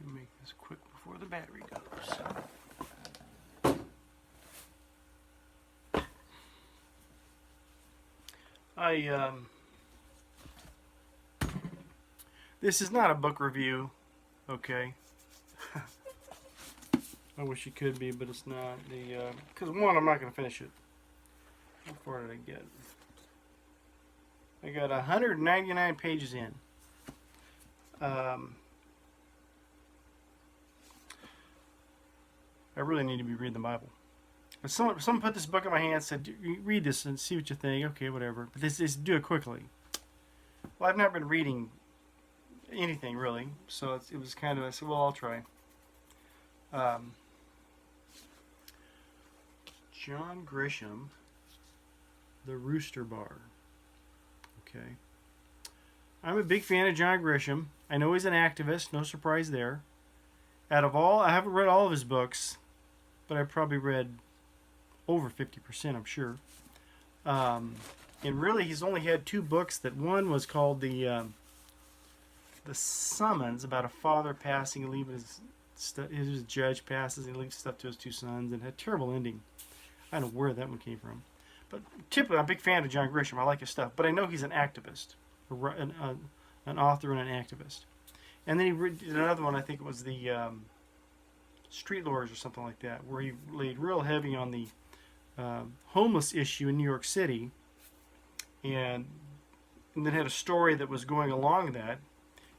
Let me make this quick before the battery goes. This is not a book review, okay? I wish it could be, but it's not. Because one, I'm not going to finish it. How far did I get? I got 199 pages in. I really need to be reading the Bible. But someone put this book in my hand and said, read this and see what you think. Okay, whatever. But this is do it quickly. Well, I've not been reading anything really, so it was kind of, I said, well, I'll try. John Grisham, The Rooster Bar. Okay. I'm a big fan of John Grisham. I know he's an activist, no surprise there. Out of all, I haven't read all of his books, but I've probably read over 50%, I'm sure. And really, he's only had 2 books. That one was called the Summons, about a father passing and leaving his judge passes and leaves stuff to his 2 sons, and had a terrible ending. I don't know where that one came from. But typically, I'm a big fan of John Grisham. I like his stuff. But I know he's an activist, an author and an activist. And then he did another one, I think it was the Street Lords or something like that, where he laid real heavy on the homeless issue in New York City, and then had a story that was going along that.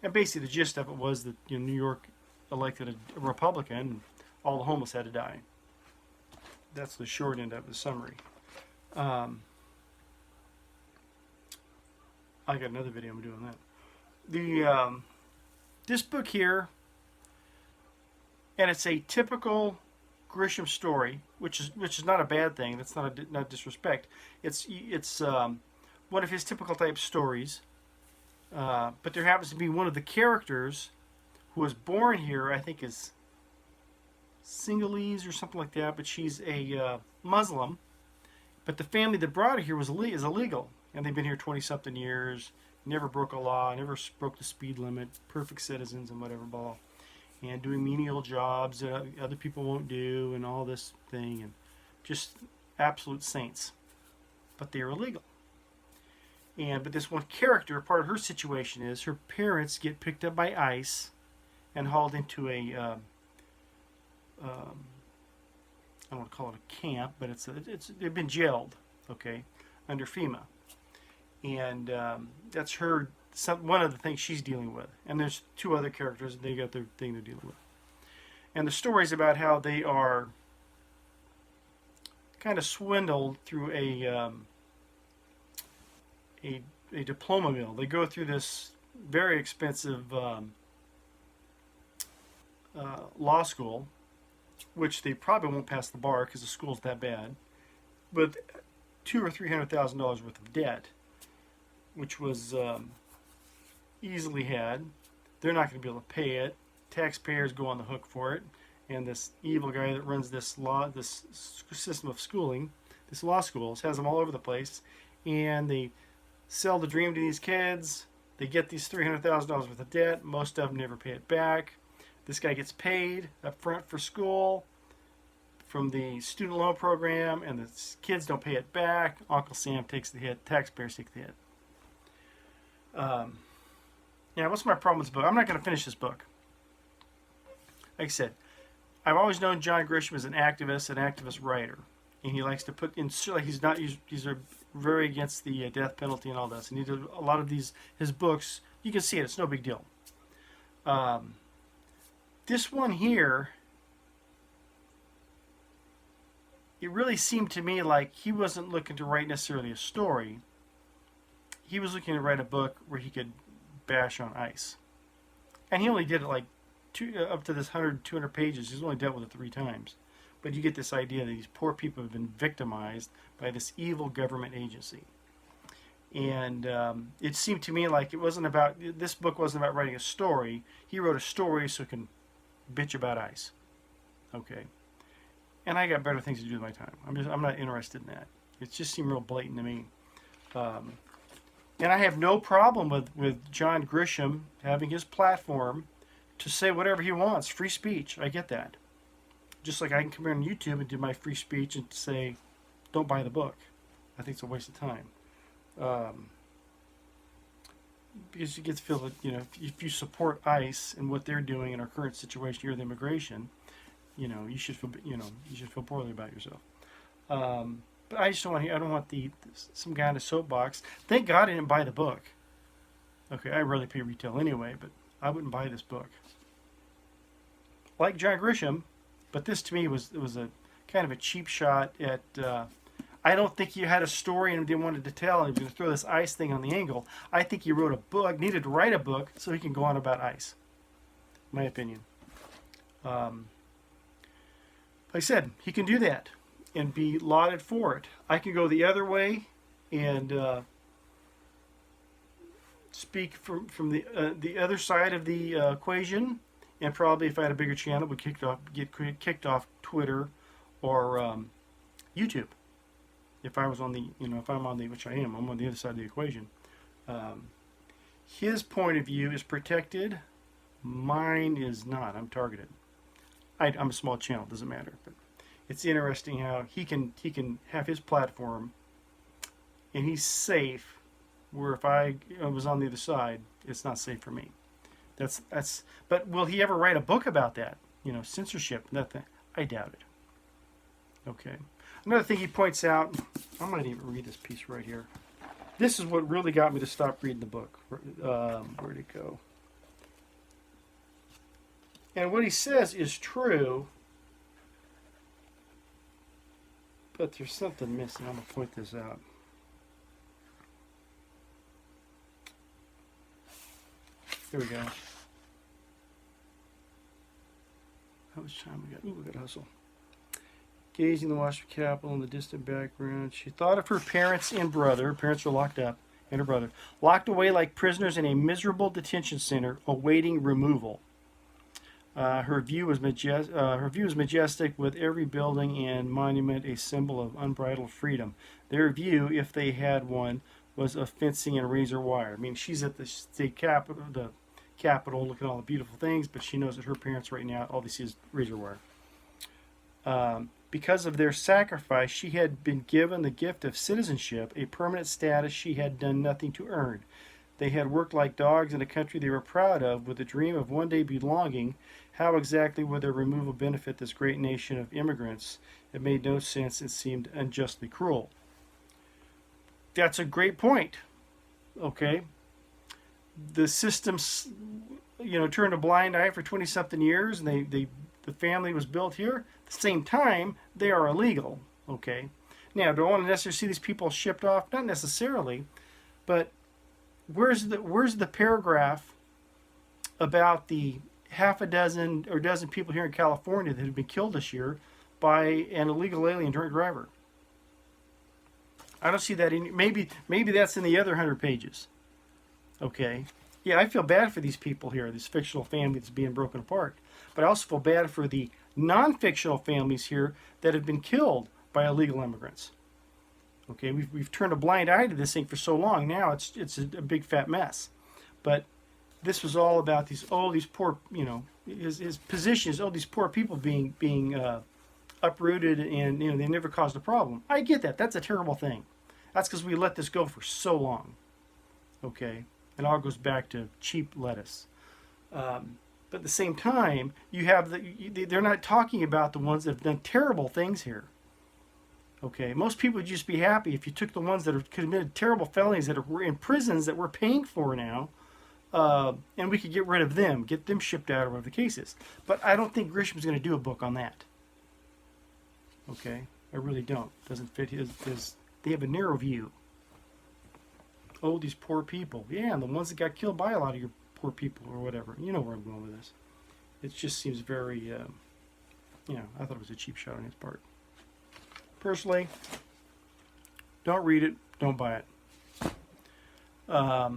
And basically the gist of it was that New York elected a Republican, and all the homeless had to die. That's the short end of the summary. I got another video I'm doing that. This book here, and it's a typical Grisham story, which is not a bad thing. That's not disrespect. It's one of his typical type stories. But there happens to be one of the characters who was born here, I think is Sinhalese or something like that, but she's a Muslim. But the family that brought her here is illegal, and they've been here 20-something years, never broke a law, never broke the speed limit, perfect citizens and whatever ball, and doing menial jobs that other people won't do, and all this thing, and just absolute saints. But they're illegal. But this one character, part of her situation is her parents get picked up by ICE and hauled into a I don't want to call it a camp, but they've been jailed, okay, under FEMA, and that's one of the things she's dealing with. And there's 2 other characters, and they got their thing they're dealing with. And the story's about how they are kind of swindled through a diploma mill. They go through this very expensive law school, which they probably won't pass the bar because the school's that bad, but $200,000 or $300,000 worth of debt, which was easily had. They're not going to be able to pay it. Taxpayers go on the hook for it, and this evil guy that runs this system of schooling, this law schools, has them all over the place, and they sell the dream to these kids. They get these $300,000 worth of debt. Most of them never pay it back. This guy gets paid up front for school from the student loan program, and the kids don't pay it back. Uncle Sam takes the hit. Taxpayers take the hit. Yeah, what's my problem with this book? I'm not going to finish this book. Like I said, I've always known John Grisham as an activist writer, and he likes to put in. He's very against the death penalty and all this, and he did a lot of his books. You can see it; it's no big deal. This one here, it really seemed to me like he wasn't looking to write necessarily a story. He was looking to write a book where he could bash on ICE. And he only did it like up to this 100, 200 pages. He's only dealt with it 3 times. But you get this idea that these poor people have been victimized by this evil government agency. And it seemed to me like this book wasn't about writing a story. He wrote a story so he can bitch about ICE. Okay. And I got better things to do with my time. I'm not interested in that. It just seemed real blatant to me. And I have no problem with John Grisham having his platform to say whatever he wants. Free speech. I get that. Just like I can come here on YouTube and do my free speech and say, don't buy the book. I think it's a waste of time. Because you get to feel that, if you support ICE and what they're doing in our current situation here with immigration, you should feel poorly about yourself. But I just don't want. I don't want some guy in a soapbox. Thank God I didn't buy the book. Okay, I rarely pay retail anyway, but I wouldn't buy this book. Like John Grisham, but this to me was a kind of a cheap shot at. I don't think he had a story and he wanted to tell, and he was going to throw this ICE thing on the angle. I think he wrote a book, needed to write a book so he can go on about ICE. My opinion. Like I said, he can do that and be lauded for it. I can go the other way and speak from the other side of the equation, and probably if I had a bigger channel, would get kicked off Twitter or YouTube. If I was on the, if I'm on the, which I am, I'm on the other side of the equation. His point of view is protected. Mine is not. I'm targeted. I'm a small channel. Doesn't matter. But it's interesting how he can have his platform, and he's safe. Where if I was on the other side, it's not safe for me. That's. But will he ever write a book about that? Censorship. Nothing. I doubt it. Okay. Another thing he points out, I might even read this piece right here. This is what really got me to stop reading the book. Where'd it go? And what he says is true, but there's something missing. I'm going to point this out. Here we go. How much time we got? Ooh, we got to hustle. Gazing the Washington Capitol in the distant background, she thought of her parents and brother. Her parents were locked up, and her brother. Locked away like prisoners in a miserable detention center, awaiting removal. Her view was majestic, with every building and monument a symbol of unbridled freedom. Their view, if they had one, was of fencing and razor wire. I mean, she's at the state capitol, looking at all the beautiful things, but she knows that her parents right now, all they see is razor wire. Because of their sacrifice, she had been given the gift of citizenship, a permanent status she had done nothing to earn. They had worked like dogs in a country they were proud of, with the dream of one day belonging. How exactly would their removal benefit this great nation of immigrants? It made no sense. It seemed unjustly cruel. That's a great point. Okay. The system's, turned a blind eye for 20-something years, and the family was built here. At the same time, they are illegal. Okay. Now, do I want to necessarily see these people shipped off? Not necessarily, but where's the paragraph about the half a dozen or dozen people here in California that have been killed this year by an illegal alien drunk driver? I don't see that in. Maybe that's in the other 100 pages. Okay. Yeah, I feel bad for these people here, this fictional family that's being broken apart. But I also feel bad for the non-fictional families here that have been killed by illegal immigrants. Okay, we've turned a blind eye to this thing for so long. Now it's a big fat mess. But this was all about these poor, his position is these poor people being uprooted, and they never caused a problem. I get that. That's a terrible thing. That's because we let this go for so long. Okay, it all goes back to cheap lettuce. But at the same time, you have they're not talking about the ones that have done terrible things here. Okay, most people would just be happy if you took the ones that have committed terrible felonies that are in prisons that we're paying for now, and we could get rid of them, get them shipped out, or whatever the case is. But I don't think Grisham's going to do a book on that. Okay, I really don't. Doesn't fit his. They have a narrow view. Oh, these poor people. Yeah, and the ones that got killed by a lot of your poor people or whatever. You know where I'm going with this. It just seems very, I thought it was a cheap shot on his part. Personally, don't read it. Don't buy it. Yeah,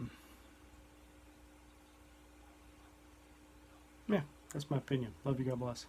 that's my opinion. Love you. God bless.